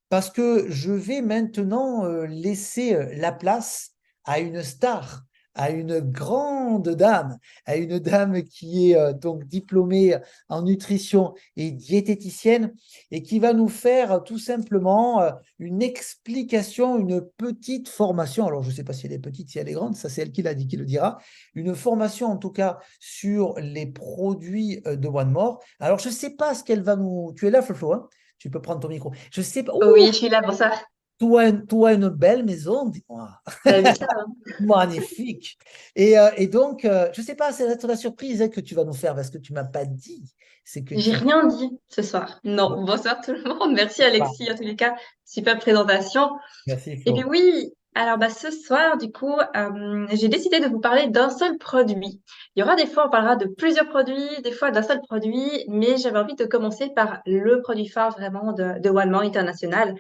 parce que je vais maintenant laisser la place à une star, à une grande dame, à une dame qui est donc diplômée en nutrition et diététicienne et qui va nous faire tout simplement une explication, une petite formation. Alors, je ne sais pas si elle est petite, si elle est grande, ça c'est elle qui l'a dit, qui le dira. Une formation en tout cas sur les produits de One More. Alors, je ne sais pas ce qu'elle va nous... Tu es là, Flo, hein? Tu peux prendre ton micro. Je sais pas. Oui, Ouh, je suis là pour ça. toi, une belle maison, dis-moi. T'as vu ça, hein? Magnifique. Et donc, je sais pas, c'est être la surprise hein, que tu vas nous faire parce que tu m'as pas dit. C'est que J'ai tu... rien dit ce soir. Non, bonsoir tout le monde. Merci Alexis, en tous les cas, super présentation. Merci Et puis Flo. oui, alors ce soir, du coup, j'ai décidé de vous parler d'un seul produit. Il y aura des fois, on parlera de plusieurs produits, des fois d'un seul produit, mais j'avais envie de commencer par le produit phare vraiment de Walmart International.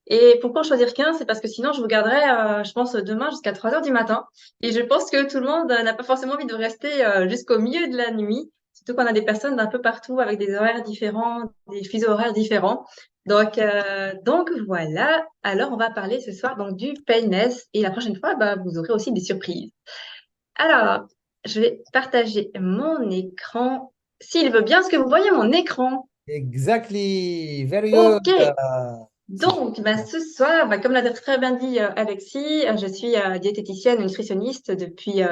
Et pourquoi en choisir qu'un? C'est parce que sinon, je vous garderai, je pense, demain jusqu'à 3 heures du matin. Et je pense que tout le monde n'a pas forcément envie de rester jusqu'au milieu de la nuit. Surtout qu'on a des personnes d'un peu partout avec des horaires différents, des fuseaux horaires différents. Donc voilà. Alors, on va parler ce soir donc du Payless. Et la prochaine fois, bah, vous aurez aussi des surprises. Alors, je vais partager mon écran. S'il veut bien, est-ce que vous voyez mon écran? Exactly. Very good. OK. Super. Donc, bah, ce soir, bah, comme l'a très bien dit Alexis, je suis diététicienne et nutritionniste depuis,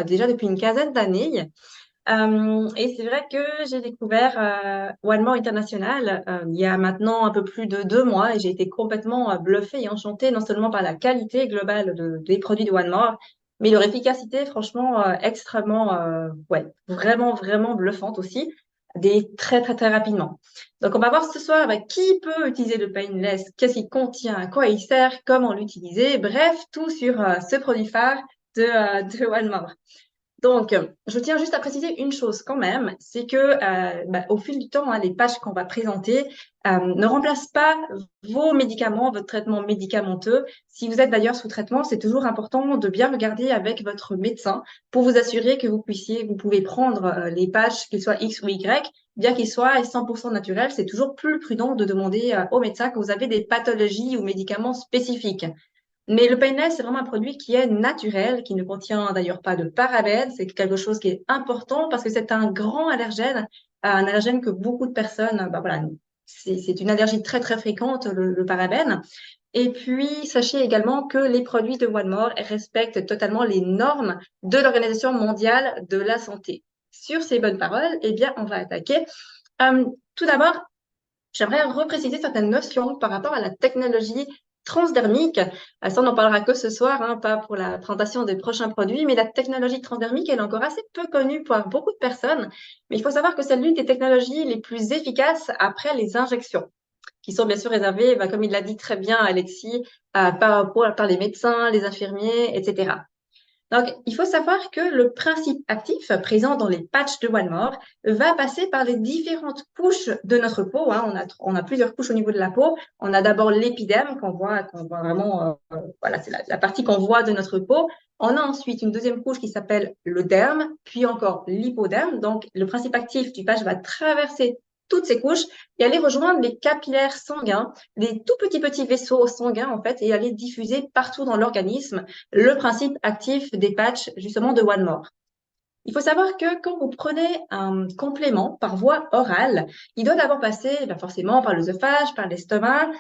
déjà depuis une quinzaine d'années. Et c'est vrai que j'ai découvert One More International il y a maintenant un peu plus de 2 mois et j'ai été complètement bluffée et enchantée non seulement par la qualité globale des produits de One More, mais leur efficacité franchement extrêmement, ouais, vraiment, vraiment bluffante aussi, très, très, très rapidement. Donc, on va voir ce soir qui peut utiliser le Painless, qu'est-ce qu'il contient, à quoi il sert, comment l'utiliser, bref, tout sur ce produit phare de One More. Donc, je tiens juste à préciser une chose quand même, c'est que au fil du temps, hein, les pages qu'on va présenter ne remplacent pas vos médicaments, votre traitement médicamenteux. Si vous êtes d'ailleurs sous traitement, c'est toujours important de bien regarder avec votre médecin pour vous assurer que vous pouvez prendre les pages, qu'ils soient X ou Y, bien qu'ils soient 100% naturels. C'est toujours plus prudent de demander au médecin que vous avez des pathologies ou médicaments spécifiques. Mais le painless, c'est vraiment un produit qui est naturel, qui ne contient d'ailleurs pas de parabènes. C'est quelque chose qui est important parce que c'est un grand allergène, un allergène que beaucoup de personnes, bah voilà, c'est une allergie très très fréquente, le parabène. Et puis, sachez également que les produits de One More respectent totalement les normes de l'Organisation mondiale de la santé. Sur ces bonnes paroles, eh bien, on va attaquer. Tout d'abord, j'aimerais repréciser certaines notions par rapport à la technologie transdermique. Ça, on n'en parlera que ce soir, hein, pas pour la présentation des prochains produits, mais la technologie transdermique, elle est encore assez peu connue par beaucoup de personnes. Mais il faut savoir que c'est l'une des technologies les plus efficaces après les injections, qui sont bien sûr réservées, bah, comme il l'a dit très bien Alexis, par les médecins, les infirmiers, etc. Donc, il faut savoir que le principe actif présent dans les patchs de One More va passer par les différentes couches de notre peau, hein. On a plusieurs couches au niveau de la peau. On a d'abord l'épiderme qu'on voit vraiment, voilà, c'est la partie qu'on voit de notre peau. On a ensuite une deuxième couche qui s'appelle le derme, puis encore l'hypoderme. Donc, le principe actif du patch va traverser toutes ces couches et aller rejoindre les capillaires sanguins, les tout petits vaisseaux sanguins en fait, et aller diffuser partout dans l'organisme le principe actif des patchs justement de One More. Il faut savoir que quand vous prenez un complément par voie orale, il doit d'abord passer forcément par l'œsophage, par l'estomac.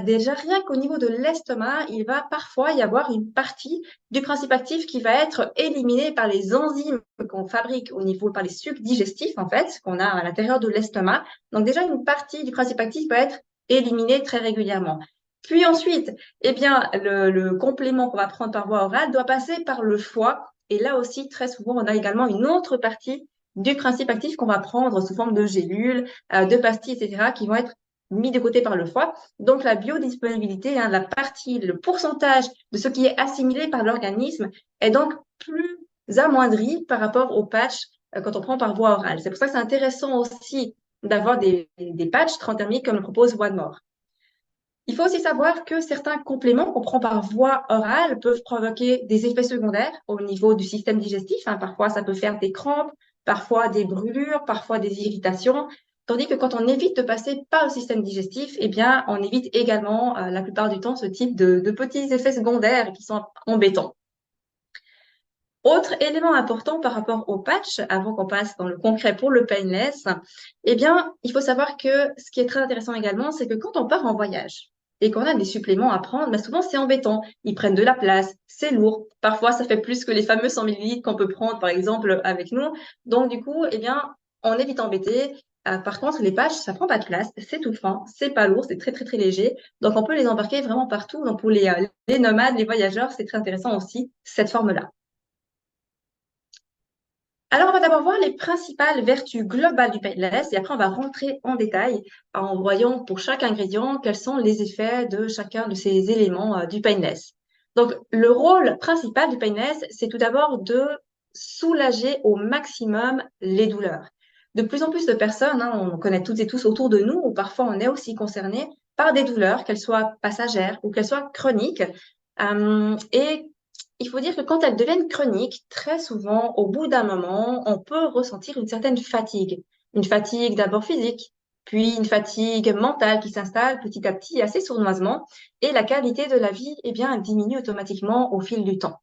Déjà, rien qu'au niveau de l'estomac, il va parfois y avoir une partie du principe actif qui va être éliminée par les enzymes qu'on fabrique au niveau, par les sucs digestifs, en fait, qu'on a à l'intérieur de l'estomac. Donc déjà, une partie du principe actif va être éliminée très régulièrement. Puis ensuite, eh bien, le complément qu'on va prendre par voie orale doit passer par le foie. Et là aussi, très souvent, on a également une autre partie du principe actif qu'on va prendre sous forme de gélules, de pastilles, etc., qui vont être mis de côté par le foie. Donc, la biodisponibilité, hein, la partie, le pourcentage de ce qui est assimilé par l'organisme est donc plus amoindri par rapport aux patchs quand on prend par voie orale. C'est pour ça que c'est intéressant aussi d'avoir des patchs transdermiques comme le propose One More. Il faut aussi savoir que certains compléments qu'on prend par voie orale peuvent provoquer des effets secondaires au niveau du système digestif, hein. Parfois, ça peut faire des crampes, parfois des brûlures, parfois des irritations. Tandis que quand on évite de passer par le système digestif, eh bien, on évite également la plupart du temps ce type de petits effets secondaires qui sont embêtants. Autre élément important par rapport au patch, avant qu'on passe dans le concret pour le painless, eh bien, il faut savoir que ce qui est très intéressant également, c'est que quand on part en voyage et qu'on a des suppléments à prendre, bah souvent c'est embêtant. Ils prennent de la place, c'est lourd. Parfois, ça fait plus que les fameux 100 millilitres qu'on peut prendre, par exemple, avec nous. Donc, du coup, eh bien, on est vite embêté. Par contre, les patchs, ça prend pas de place, c'est tout fin, c'est pas lourd, c'est très, très, très léger. Donc, on peut les embarquer vraiment partout. Donc, pour les nomades, les voyageurs, c'est très intéressant aussi, cette forme-là. Alors, on va d'abord voir les principales vertus globales du painless et après, on va rentrer en détail en voyant pour chaque ingrédient quels sont les effets de chacun de ces éléments du painless. Donc, le rôle principal du painless, c'est tout d'abord de soulager au maximum les douleurs. De plus en plus de personnes, hein, on connaît toutes et tous autour de nous, ou parfois on est aussi concerné par des douleurs, qu'elles soient passagères ou qu'elles soient chroniques. Et il faut dire que quand elles deviennent chroniques, très souvent, au bout d'un moment, on peut ressentir une certaine fatigue. Une fatigue d'abord physique, puis une fatigue mentale qui s'installe petit à petit assez sournoisement, et la qualité de la vie, eh bien, diminue automatiquement au fil du temps.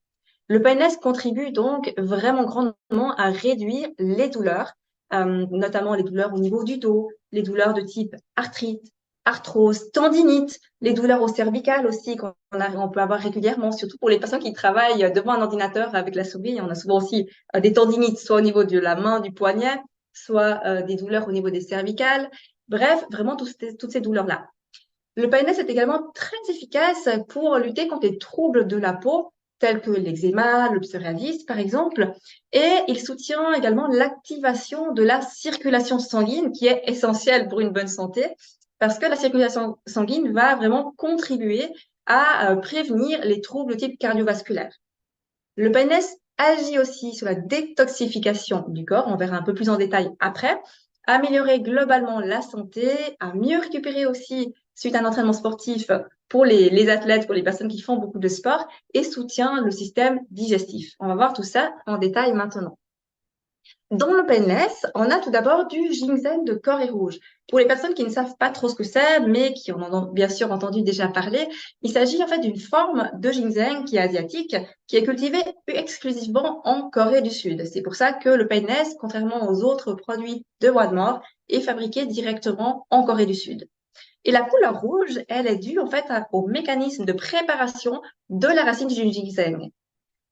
Le PNS contribue donc vraiment grandement à réduire les douleurs, notamment les douleurs au niveau du dos, les douleurs de type arthrite, arthrose, tendinite, les douleurs au cervical aussi qu'on peut avoir régulièrement, surtout pour les personnes qui travaillent devant un ordinateur avec la souris. On a souvent aussi des tendinites, soit au niveau de la main, du poignet, soit des douleurs au niveau des cervicales. Bref, vraiment toutes ces douleurs-là. Le PNS est également très efficace pour lutter contre les troubles de la peau, tels que l'eczéma, le psoriasis, par exemple, et il soutient également l'activation de la circulation sanguine, qui est essentielle pour une bonne santé, parce que la circulation sanguine va vraiment contribuer à prévenir les troubles de type cardiovasculaire. Le PNS agit aussi sur la détoxification du corps, on verra un peu plus en détail après, améliorer globalement la santé, à mieux récupérer aussi suite à un entraînement sportif pour les athlètes, pour les personnes qui font beaucoup de sport, et soutient le système digestif. On va voir tout ça en détail maintenant. Dans le painless, on a tout d'abord du ginseng de Corée rouge. Pour les personnes qui ne savent pas trop ce que c'est, mais qui en ont bien sûr entendu déjà parler, il s'agit en fait d'une forme de ginseng qui est asiatique, qui est cultivée exclusivement en Corée du Sud. C'est pour ça que le painless, contrairement aux autres produits de Wadmore, est fabriqué directement en Corée du Sud. Et la couleur rouge, elle est due en fait au mécanisme de préparation de la racine du ginseng.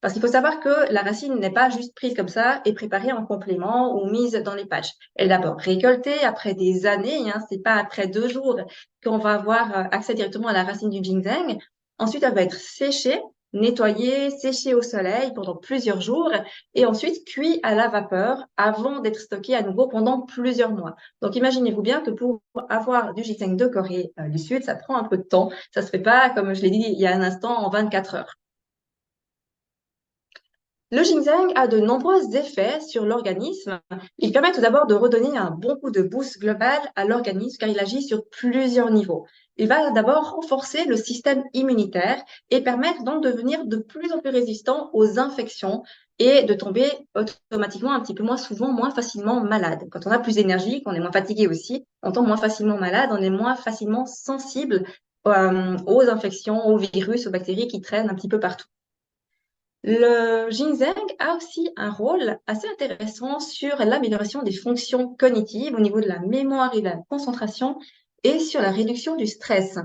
Parce qu'il faut savoir que la racine n'est pas juste prise comme ça et préparée en complément ou mise dans les patchs. Elle est d'abord récoltée après des années, hein, c'est pas après 2 jours qu'on va avoir accès directement à la racine du ginseng. Ensuite, elle va être séchée, nettoyée, séchée au soleil pendant plusieurs jours et ensuite cuite à la vapeur avant d'être stockée à nouveau pendant plusieurs mois. Donc, imaginez-vous bien que pour avoir du ginseng de Corée du Sud, ça prend un peu de temps. Ça se fait pas, comme je l'ai dit il y a un instant, en 24 heures. Le ginseng a de nombreux effets sur l'organisme. Il permet tout d'abord de redonner un bon coup de boost global à l'organisme car il agit sur plusieurs niveaux. Il va d'abord renforcer le système immunitaire et permettre donc de devenir de plus en plus résistant aux infections et de tomber automatiquement un petit peu moins souvent, moins facilement malade. Quand on a plus d'énergie, qu'on est moins fatigué aussi, on tombe moins facilement malade, on est moins facilement sensible aux infections, aux virus, aux bactéries qui traînent un petit peu partout. Le ginseng a aussi un rôle assez intéressant sur l'amélioration des fonctions cognitives au niveau de la mémoire et de la concentration et sur la réduction du stress.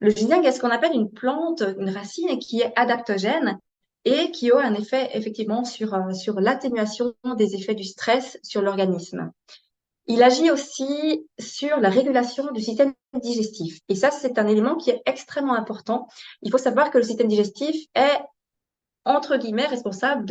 Le ginseng est ce qu'on appelle une plante, une racine qui est adaptogène et qui a un effet effectivement sur l'atténuation des effets du stress sur l'organisme. Il agit aussi sur la régulation du système digestif. Et ça, c'est un élément qui est extrêmement important. Il faut savoir que le système digestif est entre guillemets, responsable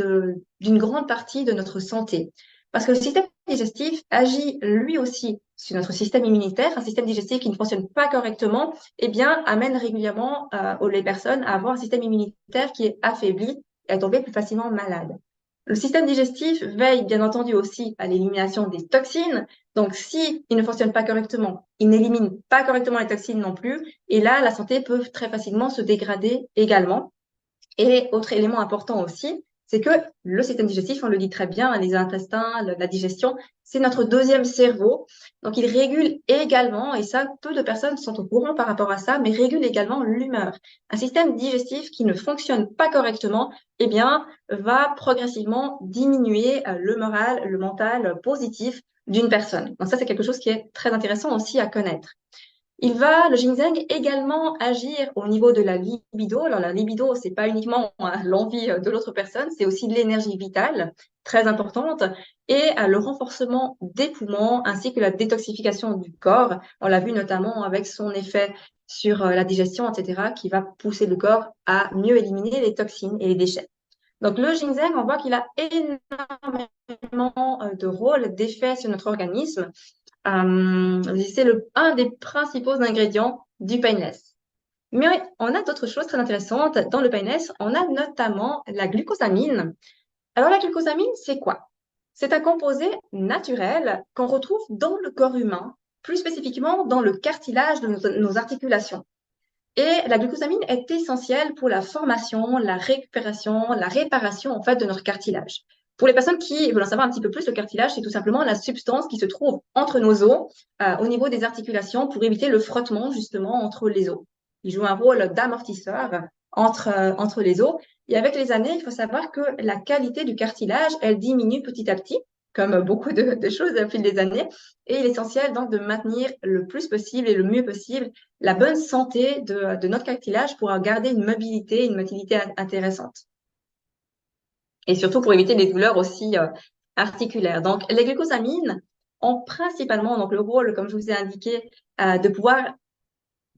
d'une grande partie de notre santé. Parce que le système digestif agit lui aussi sur notre système immunitaire. Un système digestif qui ne fonctionne pas correctement, eh bien, amène régulièrement les personnes à avoir un système immunitaire qui est affaibli et à tomber plus facilement malade. Le système digestif veille bien entendu aussi à l'élimination des toxines. Donc, si il ne fonctionne pas correctement, il n'élimine pas correctement les toxines non plus. Et là, la santé peut très facilement se dégrader également. Et autre élément important aussi, c'est que le système digestif, on le dit très bien, les intestins, la digestion, c'est notre deuxième cerveau. Donc, il régule également, et ça, peu de personnes sont au courant par rapport à ça, mais régule également l'humeur. Un système digestif qui ne fonctionne pas correctement, eh bien, va progressivement diminuer le moral, le mental positif d'une personne. Donc ça, c'est quelque chose qui est très intéressant aussi à connaître. Le ginseng également agir au niveau de la libido. Alors la libido, c'est pas uniquement l'envie de l'autre personne, c'est aussi de l'énergie vitale, très importante, et le renforcement des poumons ainsi que la détoxification du corps. On l'a vu notamment avec son effet sur la digestion, etc., qui va pousser le corps à mieux éliminer les toxines et les déchets. Donc le ginseng, on voit qu'il a énormément de rôles, d'effets sur notre organisme. C'est un des principaux ingrédients du painless. Mais on a d'autres choses très intéressantes. Dans le painless, on a notamment la glucosamine. Alors la glucosamine, c'est quoi? C'est un composé naturel qu'on retrouve dans le corps humain, plus spécifiquement dans le cartilage de nos articulations. Et la glucosamine est essentielle pour la formation, la récupération, la réparation en fait de notre cartilage. Pour les personnes qui veulent en savoir un petit peu plus, le cartilage, c'est tout simplement la substance qui se trouve entre nos os, au niveau des articulations, pour éviter le frottement justement entre les os. Il joue un rôle d'amortisseur entre les os. Et avec les années, il faut savoir que la qualité du cartilage, elle diminue petit à petit, comme beaucoup de choses au fil des années. Et il est essentiel donc de maintenir le plus possible et le mieux possible la bonne santé de notre cartilage pour garder une mobilité intéressante. Et surtout pour éviter des douleurs aussi articulaires. Donc, les glucosamines ont principalement donc, le rôle, comme je vous ai indiqué, de pouvoir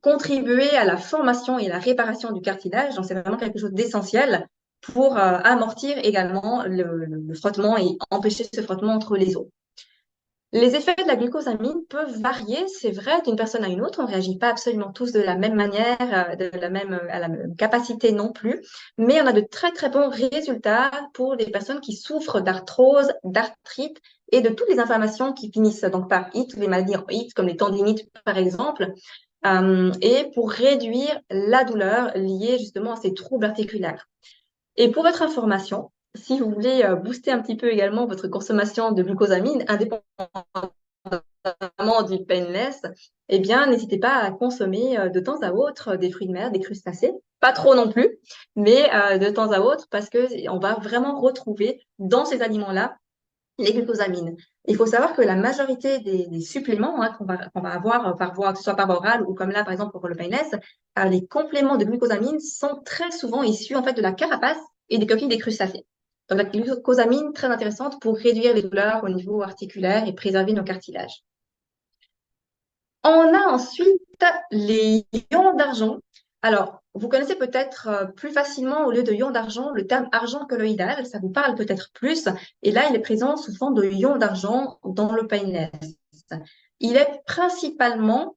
contribuer à la formation et la réparation du cartilage. Donc, c'est vraiment quelque chose d'essentiel pour amortir également le frottement et empêcher ce frottement entre les os. Les effets de la glucosamine peuvent varier, c'est vrai, d'une personne à une autre. On ne réagit pas absolument tous de la même manière, à la même capacité non plus. Mais on a de très, très bons résultats pour les personnes qui souffrent d'arthrose, d'arthrite et de toutes les inflammations qui finissent donc par it, les maladies en it, comme les tendinites par exemple, et pour réduire la douleur liée justement à ces troubles articulaires. Et pour votre information, si vous voulez booster un petit peu également votre consommation de glucosamine, indépendamment du painless, eh bien, n'hésitez pas à consommer de temps à autre des fruits de mer, des crustacés. Pas trop non plus, mais de temps à autre parce que on va vraiment retrouver dans ces aliments-là les glucosamines. Il faut savoir que la majorité des suppléments qu'on va avoir par voie, que ce soit par voie orale ou comme là, par exemple, pour le painless, les compléments de glucosamine sont très souvent issus en fait de la carapace et des coquilles des crustacés. Donc la glucosamine, très intéressante pour réduire les douleurs au niveau articulaire et préserver nos cartilages. On a ensuite les ions d'argent. Alors, vous connaissez peut-être plus facilement, au lieu de ion d'argent, le terme argent colloïdal. Ça vous parle peut-être plus. Et là, il est présent sous forme de ion d'argent dans le painless. Il est principalement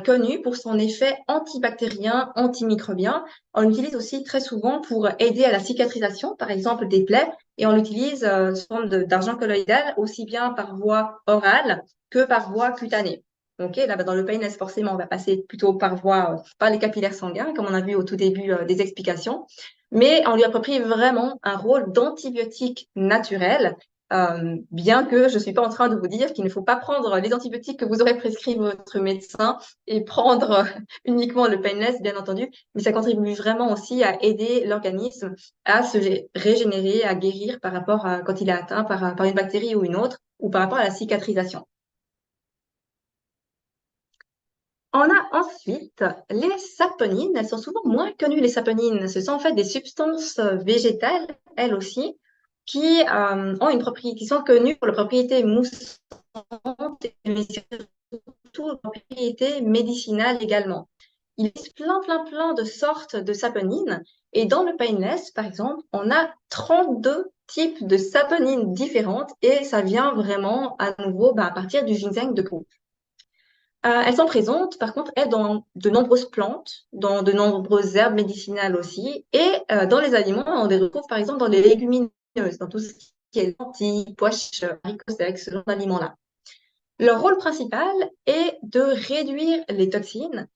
connu pour son effet antibactérien, antimicrobien. On l'utilise aussi très souvent pour aider à la cicatrisation, par exemple, des plaies. Et on l'utilise sous forme d'argent colloïdal, aussi bien par voie orale que par voie cutanée. Ok, là, dans le painless, forcément, on va passer plutôt par voie, par les capillaires sanguins, comme on a vu au tout début des explications. Mais on lui approprie vraiment un rôle d'antibiotique naturel, bien que je ne suis pas en train de vous dire qu'il ne faut pas prendre les antibiotiques que vous aurez prescrits votre médecin et prendre uniquement le painless, bien entendu. Mais ça contribue vraiment aussi à aider l'organisme à se régénérer, à guérir par rapport à quand il est atteint par une bactérie ou une autre, ou par rapport à la cicatrisation. On a ensuite les saponines. Elles sont souvent moins connues, les saponines. Ce sont en fait des substances végétales, elles aussi, qui ont une propriété, qui sont connues pour la propriété moussante, mais surtout la propriété médicinale également. Il existe plein de sortes de saponines. Et dans le painless, par exemple, on a 32 types de saponines différentes et ça vient vraiment à nouveau à partir du ginseng de Peau. Elles sont présentes, par contre, elles, dans de nombreuses plantes, dans de nombreuses herbes médicinales aussi, et dans les aliments, on les retrouve par exemple dans les légumineuses, dans tout ce qui est lentilles, pois chiches, haricots secs, ce genre d'aliments-là. Leur rôle principal est de réduire les toxines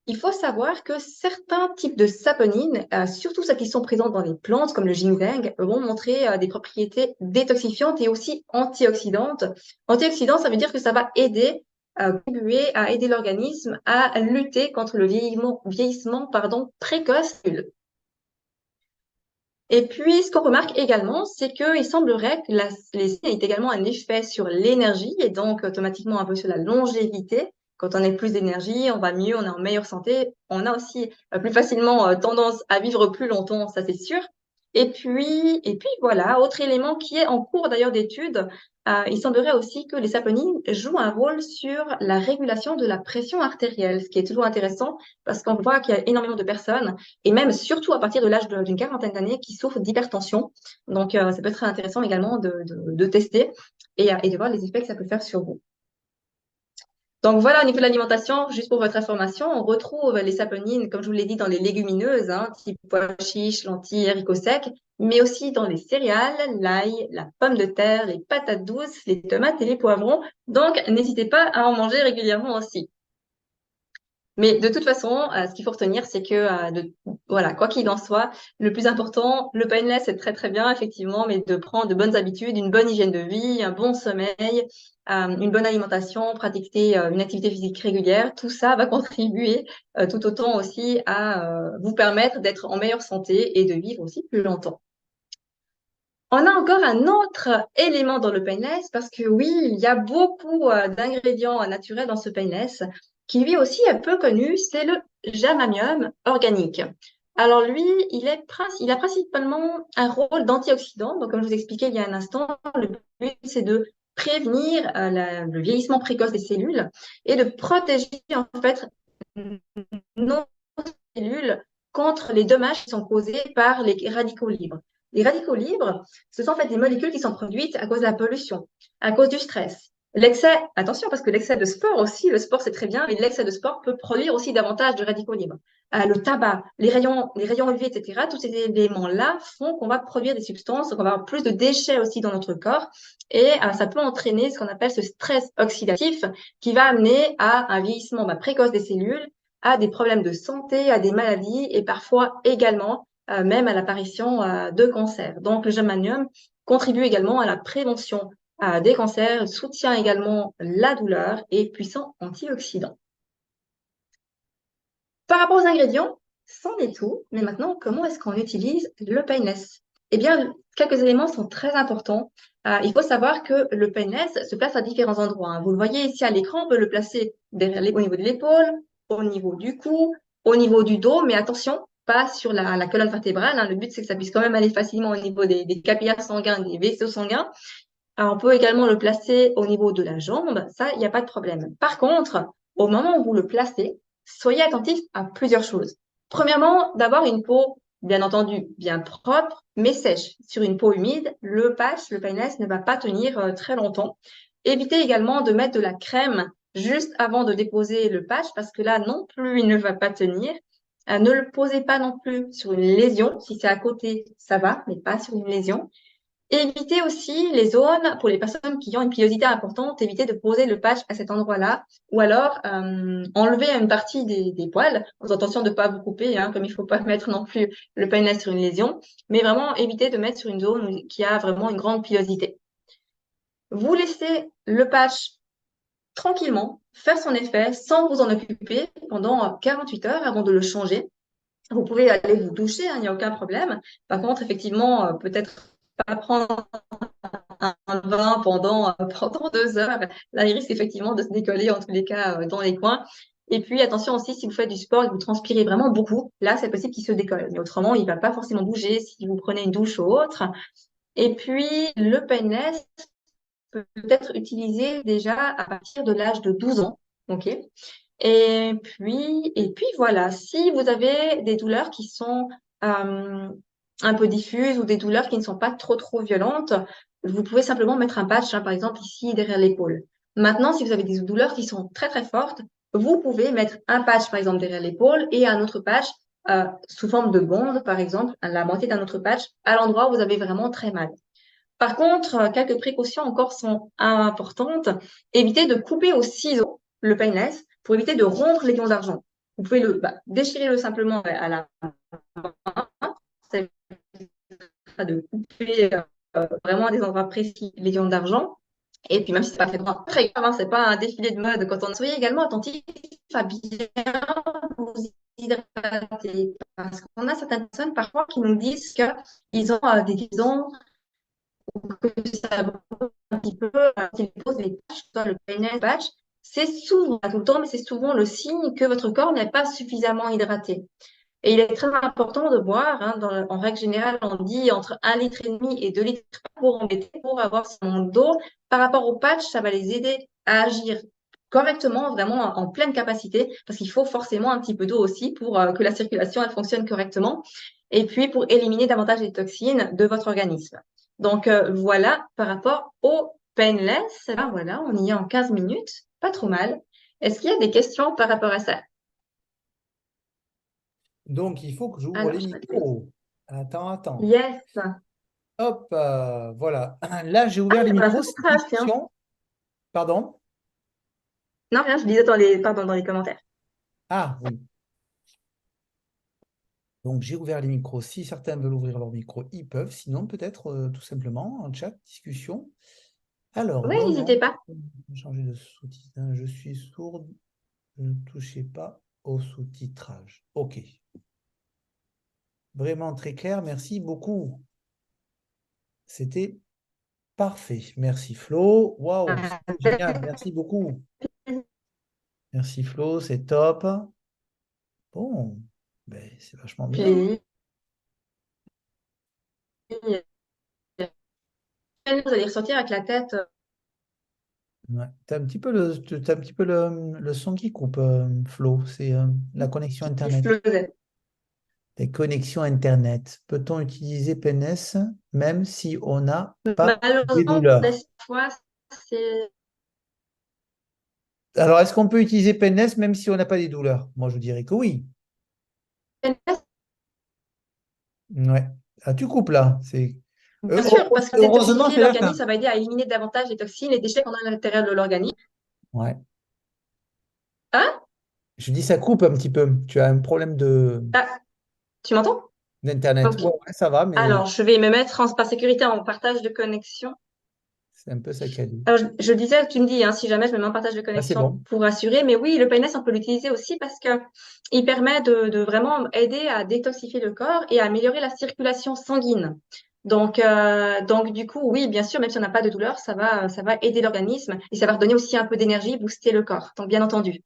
il faut savoir que certains types de saponines, surtout celles qui sont présentes dans les plantes comme le ginseng, vont montrer des propriétés détoxifiantes et aussi antioxydantes. Antioxydant, ça veut dire que ça va aider, contribuer à aider l'organisme à lutter contre le vieillissement, pardon, précoce. Et puis, ce qu'on remarque également, c'est qu'il semblerait que les aient également un effet sur l'énergie et donc automatiquement un peu sur la longévité. Quand on a plus d'énergie, on va mieux, on est en meilleure santé. On a aussi plus facilement tendance à vivre plus longtemps, ça c'est sûr. Et puis voilà, autre élément qui est en cours d'ailleurs d'étude, il semblerait aussi que les saponines jouent un rôle sur la régulation de la pression artérielle, ce qui est toujours intéressant parce qu'on voit qu'il y a énormément de personnes et même surtout à partir de l'âge d'une quarantaine d'années qui souffrent d'hypertension. Donc, ça peut être très intéressant également de tester et de voir les effets que ça peut faire sur vous. Donc voilà, au niveau de l'alimentation, juste pour votre information, on retrouve les saponines, comme je vous l'ai dit, dans les légumineuses, type pois chiches, lentilles, haricots secs, mais aussi dans les céréales, l'ail, la pomme de terre, les patates douces, les tomates et les poivrons. Donc, n'hésitez pas à en manger régulièrement aussi. Mais de toute façon, ce qu'il faut retenir, c'est que, voilà, quoi qu'il en soit, le plus important, le painless, c'est très très bien, effectivement, mais de prendre de bonnes habitudes, une bonne hygiène de vie, un bon sommeil, une bonne alimentation, pratiquer une activité physique régulière, tout ça va contribuer tout autant aussi à vous permettre d'être en meilleure santé et de vivre aussi plus longtemps. On a encore un autre élément dans le painless parce que oui, il y a beaucoup d'ingrédients naturels dans ce painless qui lui aussi est peu connu, c'est le germanium organique. Alors lui, il a principalement un rôle d'antioxydant. Donc comme je vous expliquais il y a un instant, le but c'est de prévenir le vieillissement précoce des cellules et de protéger en fait nos cellules contre les dommages qui sont causés par les radicaux libres. Les radicaux libres, ce sont en fait des molécules qui sont produites à cause de la pollution, à cause du stress. L'excès, attention, parce que l'excès de sport aussi, le sport c'est très bien, mais l'excès de sport peut produire aussi davantage de radicaux libres. Le tabac, les rayons UV, etc., tous ces éléments-là font qu'on va produire des substances, qu'on va avoir plus de déchets aussi dans notre corps, et ça peut entraîner ce qu'on appelle ce stress oxydatif qui va amener à un vieillissement précoce des cellules, à des problèmes de santé, à des maladies et parfois également même à l'apparition de cancers. Donc, le germanium contribue également à la prévention des cancers, soutient également la douleur et est puissant antioxydant. Par rapport aux ingrédients, c'en est tout. Mais maintenant, comment est-ce qu'on utilise le painless? Eh bien, quelques éléments sont très importants. Il faut savoir que le painless se place à différents endroits. Vous le voyez ici à l'écran, on peut le placer au niveau de l'épaule, au niveau du cou, au niveau du dos, mais attention, pas sur la colonne vertébrale. Le but, c'est que ça puisse quand même aller facilement au niveau des capillaires sanguins, des vaisseaux sanguins. On peut également le placer au niveau de la jambe, ça, il n'y a pas de problème. Par contre, au moment où vous le placez, soyez attentif à plusieurs choses. Premièrement, d'avoir une peau, bien entendu, bien propre, mais sèche. Sur une peau humide, le patch, le painless ne va pas tenir très longtemps. Évitez également de mettre de la crème juste avant de déposer le patch, parce que là non plus, il ne va pas tenir. Ne le posez pas non plus sur une lésion. Si c'est à côté, ça va, mais pas sur une lésion. Évitez aussi les zones, pour les personnes qui ont une pilosité importante, évitez de poser le patch à cet endroit-là, ou alors enlever une partie des poils, en attention de ne pas vous couper, comme il ne faut pas mettre non plus le painless sur une lésion, mais vraiment évitez de mettre sur une zone qui a vraiment une grande pilosité. Vous laissez le patch tranquillement faire son effet sans vous en occuper pendant 48 heures avant de le changer. Vous pouvez aller vous doucher, il n'y a aucun problème. Par contre, effectivement, peut-être pas prendre un bain pendant 2 heures. Là, il risque effectivement de se décoller en tous les cas dans les coins. Et puis, attention aussi, si vous faites du sport et que vous transpirez vraiment beaucoup, là, c'est possible qu'il se décolle. Mais autrement, il ne va pas forcément bouger si vous prenez une douche ou autre. Et puis, le painless peut être utilisé déjà à partir de l'âge de 12 ans. OK? Et puis voilà, si vous avez des douleurs qui sont un peu diffuses ou des douleurs qui ne sont pas trop, trop violentes, vous pouvez simplement mettre un patch, par exemple ici derrière l'épaule. Maintenant, si vous avez des douleurs qui sont très, très fortes, vous pouvez mettre un patch, par exemple, derrière l'épaule et un autre patch sous forme de bande, par exemple, la moitié d'un autre patch à l'endroit où vous avez vraiment très mal. Par contre, quelques précautions encore sont importantes. Évitez de couper au ciseau le painless pour éviter de rompre les lions d'argent. Vous pouvez déchirer-le simplement à la main. Ça évitera de couper vraiment à des endroits précis les viandes d'argent. Et puis même si c'est pas fait droit, très grave, hein, c'est pas un défilé de mode. Quand on soyez également attentif à bien vous hydrater. Parce qu'on a certaines personnes parfois qui nous disent qu'ils ont des liaisons que ça brûle un petit peu, qu'ils posent les patchs, soit le PNS patch, c'est souvent, pas tout le temps, mais c'est souvent le signe que votre corps n'est pas suffisamment hydraté. Et il est très important de boire, hein, en règle générale, on dit entre 1,5 litre et 2 litres pour embêter, pour avoir son d'eau. Par rapport au patch, ça va les aider à agir correctement, vraiment en pleine capacité, parce qu'il faut forcément un petit peu d'eau aussi pour que la circulation elle fonctionne correctement, et puis pour éliminer davantage les toxines de votre organisme. Donc voilà, par rapport au painless, eh ben voilà, on y est en 15 minutes, pas trop mal. Est-ce qu'il y a des questions par rapport à ça? Donc, il faut que j'ouvre Alors, les je vais te micros. Attends, attends. Yes. Hop, voilà. Là, j'ai ouvert les Bah, micros. c'est C'est très une bien. question. Pardon? Non, rien, je disais pardon, dans les commentaires. Ah, oui. Donc, j'ai ouvert les micros. Si certains veulent ouvrir leur micro, ils peuvent. Sinon, peut-être tout simplement en chat, discussion. Alors, Oui, moment. n'hésitez pas. Changer de sous-titre. Je suis sourde. Ne touchez pas au sous-titrage. OK. Vraiment très clair. Merci beaucoup. C'était parfait. Merci Flo. Waouh, c'était génial. Merci beaucoup. Merci Flo, c'est top. Bon, ben, c'est vachement bien. Puis, vous allez ressortir avec la tête Ouais. T'as un petit peu t'as un petit peu le son qui coupe, Flo. C'est la connexion qui Internet. explosait. Les connexions Internet. Peut-on utiliser PNS même si on n'a pas des Malheureusement, des douleurs? fois, c'est Alors, est-ce qu'on peut utiliser PNS même si on n'a pas des douleurs? Moi, je dirais que oui. Ouais. Ah, tu coupes là. bien sûr, parce que Heureusement, détoxifier c'est là que l'organisme, ça va aider à éliminer davantage les toxines, les déchets qu'on a à l'intérieur de l'organisme. ouais. Hein? Je dis ça coupe un petit peu. Tu as un problème Ah, tu m'entends? d'internet. Ok. Ouais, ouais, ça va, mais Alors, je vais me mettre par sécurité en partage de connexion. c'est un peu saccadé. Alors, je disais, tu me dis, hein, si jamais je me mets en partage de Ah, c'est connexion bon. pour assurer, mais oui, le PNS, on peut l'utiliser aussi parce que il permet de vraiment aider à détoxifier le corps et à améliorer la circulation sanguine. Donc du coup, oui, bien sûr, même si on n'a pas de douleur, ça va aider l'organisme et ça va redonner aussi un peu d'énergie, booster le corps. Donc, bien entendu.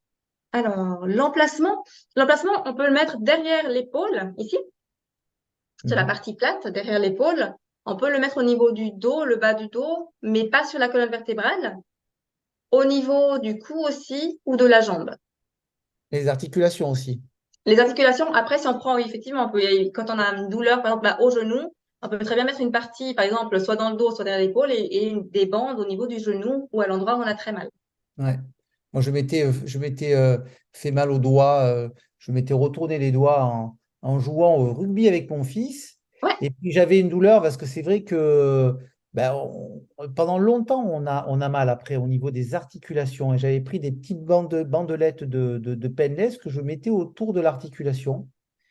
Alors, l'emplacement, on peut le mettre derrière l'épaule, ici, sur la Mhm. partie plate, derrière l'épaule. On peut le mettre au niveau du dos, le bas du dos, mais pas sur la colonne vertébrale. Au niveau du cou aussi ou de la jambe. Les articulations aussi. Les articulations, après, si on prend, oui, effectivement, quand on a une douleur, par exemple, là, au genou, on peut très bien mettre une partie, par exemple, soit dans le dos, soit derrière l'épaule, et des bandes au niveau du genou ou à l'endroit où on a très mal. Ouais. Moi, je m'étais fait mal aux doigts. Je m'étais retourné les doigts en jouant au rugby avec mon fils. Ouais. Et puis, j'avais une douleur parce que c'est vrai que ben, pendant longtemps, on a mal après au niveau des articulations. Et j'avais pris des petites bandelettes de Penless que je mettais autour de l'articulation.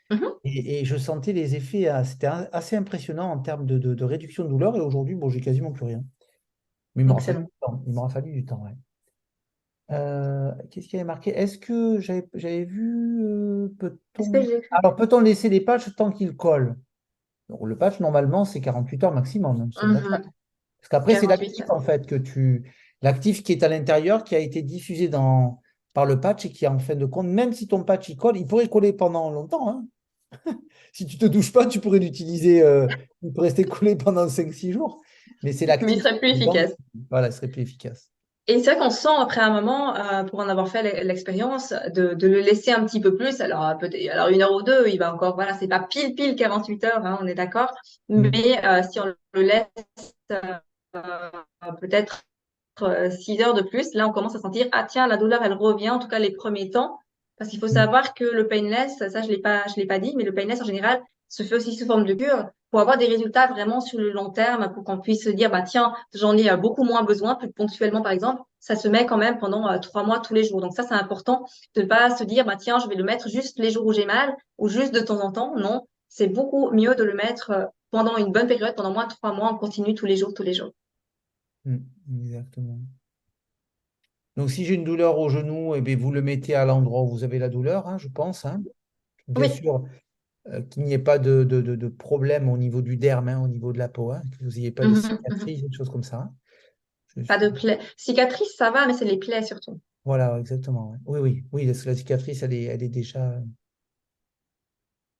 Mhm. Et je sentais les effets, c'était assez impressionnant en termes de réduction de douleur. Et aujourd'hui, bon, j'ai quasiment plus rien. Mais il m'aura fallu Excellent. du temps. Il m'aura fallu du temps, ouais. Qu'est-ce qu'il y avait marqué? Est-ce que j'avais vu, Est-ce que peut-on... j'ai cru? Alors, peut-on laisser les patchs tant qu'ils collent? Donc, le patch, normalement, c'est 48 heures maximum, hein, c'est d'accord. Mhm. Parce qu'après, c'est 48 l'actif, heures. en fait, l'actif qui est à l'intérieur, qui a été diffusé par le patch et qui, en fin de compte, même si ton patch, il colle, il pourrait coller pendant longtemps, hein. Si tu te douches pas, tu pourrais l'utiliser, il peut rester collé pendant 5 6 jours. Mais c'est Mais il l'actif serait plus dedans. efficace. Voilà, ce serait plus efficace. Et c'est vrai qu'on sent après un moment, pour en avoir fait l'expérience, de le laisser un petit peu plus. Alors, peut-être, alors 1 heure ou 2, il va encore, voilà, c'est pas pile 48 heures, hein, on est d'accord. Mm. Mais si on le laisse peut-être 6 heures de plus, là, on commence à sentir, ah tiens, la douleur, elle revient, en tout cas les premiers temps. Parce qu'il faut Mm. savoir que le painless, ça, je l'ai pas dit, mais le painless, en général, se fait aussi sous forme de cure pour avoir des résultats vraiment sur le long terme, pour qu'on puisse se dire, bah tiens, j'en ai beaucoup moins besoin, plus ponctuellement par exemple, ça se met quand même pendant 3 mois tous les jours. Donc ça, c'est important de ne pas se dire, bah tiens, je vais le mettre juste les jours où j'ai mal ou juste de temps en temps. Non, c'est beaucoup mieux de le mettre pendant une bonne période, pendant moins de 3 mois, on continue tous les jours, tous les jours. Mm, exactement. Donc, si j'ai une douleur au genou, eh bien, vous le mettez à l'endroit où vous avez la douleur, hein, je pense, hein. Bien Oui. sûr, qu'il n'y ait pas de problème au niveau du derme, hein, au niveau de la peau, hein, que vous n'ayez pas de Mhm, mhm. cicatrices, des choses comme ça, hein. Je Pas de suis... plaies. Cicatrices, ça va, mais c'est les plaies surtout. Voilà, exactement, ouais. Oui, oui, oui, parce que la cicatrice, elle est déjà.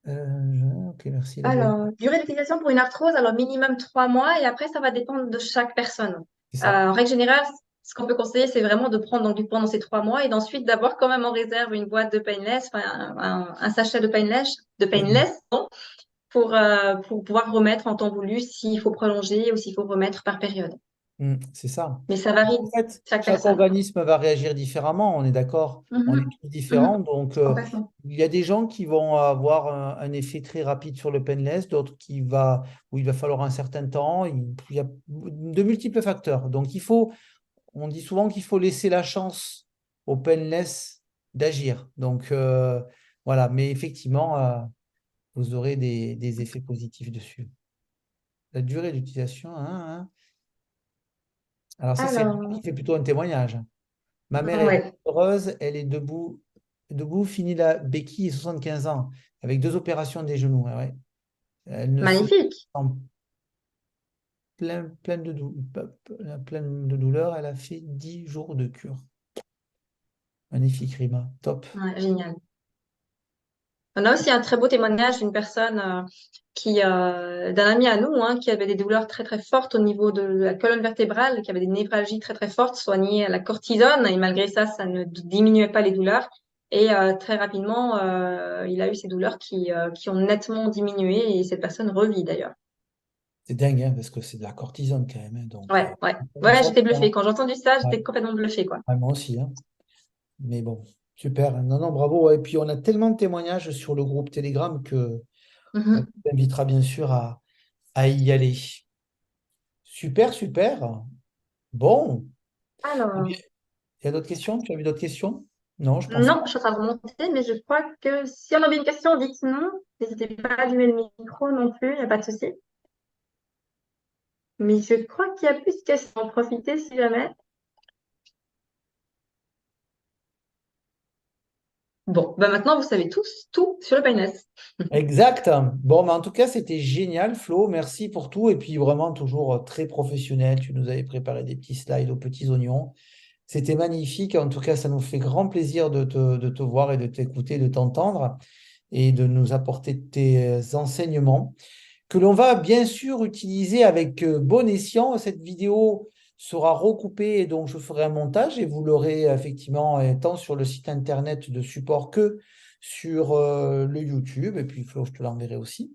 Ok, merci. La bonne. Alors, durée d'utilisation pour une arthrose, alors minimum 3 mois et après, ça va dépendre de chaque personne. C'est ça. En règle générale, ce qu'on peut conseiller, c'est vraiment de prendre donc, du pendant ces 3 mois et d'ensuite d'avoir quand même en réserve une boîte de painless, enfin, un sachet de Oui. painless bon, pour pouvoir remettre en temps voulu s'il faut prolonger ou s'il faut remettre par période. C'est ça. Mais ça varie En fait, de chaque chaque personne. organisme va réagir différemment, on est d'accord. On est Mhm, tous mhm, différents. Donc, complètement. il y a des gens qui vont avoir un effet très rapide sur le painless, d'autres où il va falloir un certain temps. Il y a de multiples facteurs. Donc, on dit souvent qu'il faut laisser la chance au painless d'agir. Donc, voilà. Mais effectivement, vous aurez des effets positifs dessus. La durée d'utilisation, hein, hein. Alors, ça, c'est qui Alors, fait plutôt un témoignage. Ma mère est ouais, heureuse, elle est debout, finit la béquille, 75 ans, avec 2 opérations des genoux. Ah ouais. Elle ne se magnifique. sent pleine de douleur. Elle a fait 10 jours de cure. Magnifique, Rima. Top. Ouais, génial. On a aussi un très beau témoignage d'une personne d'un ami à nous, hein, qui avait des douleurs très très fortes au niveau de la colonne vertébrale, qui avait des névralgies très très fortes, soignées à la cortisone, et malgré ça, ça ne diminuait pas les douleurs. Et très rapidement, il a eu ces douleurs qui ont nettement diminué, et cette personne revit d'ailleurs. C'est dingue, hein, parce que c'est de la cortisone quand même, hein, donc, Ouais, ouais. on Ouais, sent j'étais bluffée. pas. Quand j'ai entendu ça, Ouais, j'étais complètement bluffée, quoi. ouais, moi aussi, hein. Mais bon, super. Non, non, bravo. Et puis, on a tellement de témoignages sur le groupe Telegram que on Mhm. t'invitera bien sûr à y aller. Super, super. Bon. Eh bien, Alors, il y a d'autres questions? Tu as vu d'autres questions? Non, je pense. non, je suis en train de remonter, mais je crois que si on avait une question, dites non. N'hésitez pas à allumer le micro non plus, il n'y a pas de souci. Mais je crois qu'il y a plus de questions. En profiter si jamais. Bon, bah maintenant, vous savez tous tout sur le painless. Exact. Bon, mais en tout cas, c'était génial, Flo. Merci pour tout. Et puis, vraiment, toujours très professionnel. Tu nous avais préparé des petits slides aux petits oignons. C'était magnifique. En tout cas, ça nous fait grand plaisir de te voir et de t'écouter, de t'entendre et de nous apporter tes enseignements que l'on va bien sûr utiliser avec bon escient. Cette vidéo sera recoupée et donc je ferai un montage et vous l'aurez effectivement tant sur le site internet de support que sur le YouTube. Et puis Flo, je te l'enverrai aussi.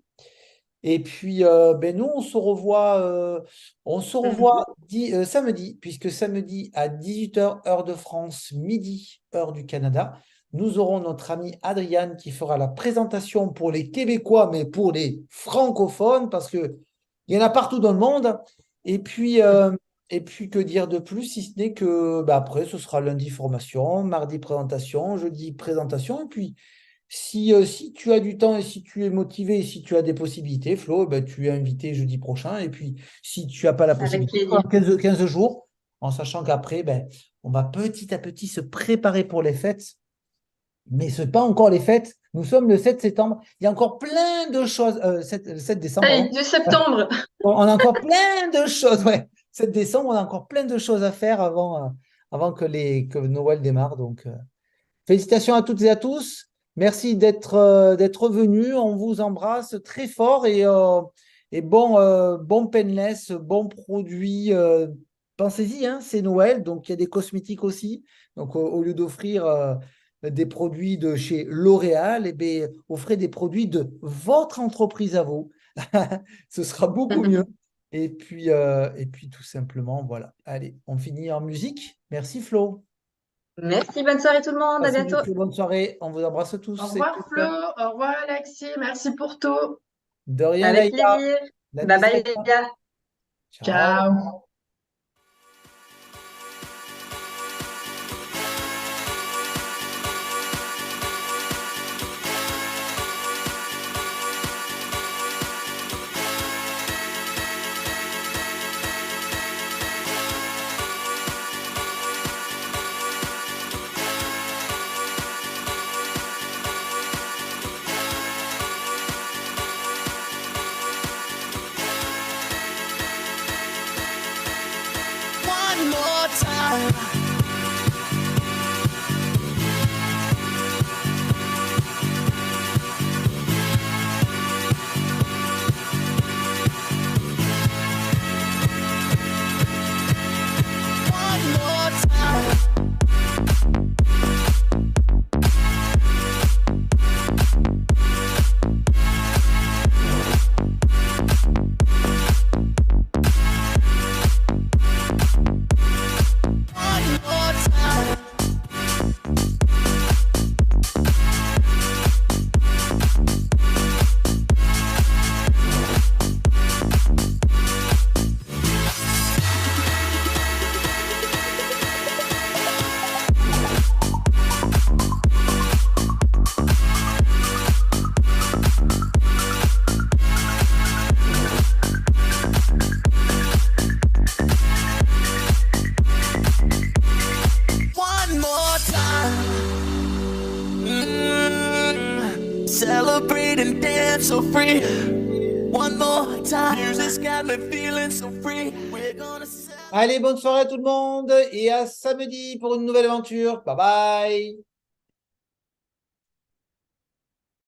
Et puis ben nous, on se revoit Mhm. samedi, puisque samedi à 18 h heure de France, midi, heure du Canada, nous aurons notre ami Adriane qui fera la présentation pour les Québécois, mais pour les francophones, parce que il y en a partout dans le monde. Et puis, que dire de plus, si ce n'est que bah, après, ce sera lundi formation, mardi présentation, jeudi présentation, et puis si tu as du temps et si tu es motivé et si tu as des possibilités, Flo, ben, tu es invité jeudi prochain. Et puis, si tu n'as pas la Avec possibilité, plaisir. pendant 15 jours, en sachant qu'après, ben, on va petit à petit se préparer pour les fêtes. Mais ce n'est pas encore les fêtes. Nous sommes le 7 septembre. Il y a encore plein de choses. 7 décembre, Allez, pardon. du septembre. On a encore plein de choses. Ouais. 7 décembre, on a encore plein de choses à faire avant que Noël démarre. Donc, félicitations à toutes et à tous. Merci d'être venus. On vous embrasse très fort et bon painless, bon produit. Pensez-y, hein, c'est Noël, donc il y a des cosmétiques aussi. Donc au lieu d'offrir des produits de chez L'Oréal, eh bien, offrez des produits de votre entreprise à vous. Ce sera beaucoup mieux. Et puis tout simplement, voilà. Allez, on finit en musique. Merci Flo. Merci, bonne soirée tout le monde. À Passez une bientôt. très bonne soirée. On vous embrasse Au tous. revoir Flo, au revoir Alexis, merci pour tout. De rien, Avec Laïla. plaisir. La Bye mise à bye, toi. Léa. Ciao. Ciao. One more time. One more time. One more time. One more time. Celebrate and dance so free. One more time. Music's got me feeling so free. We're gonna celebrate. Allez, bonne soirée à tout le monde et à samedi pour une nouvelle aventure. Bye bye.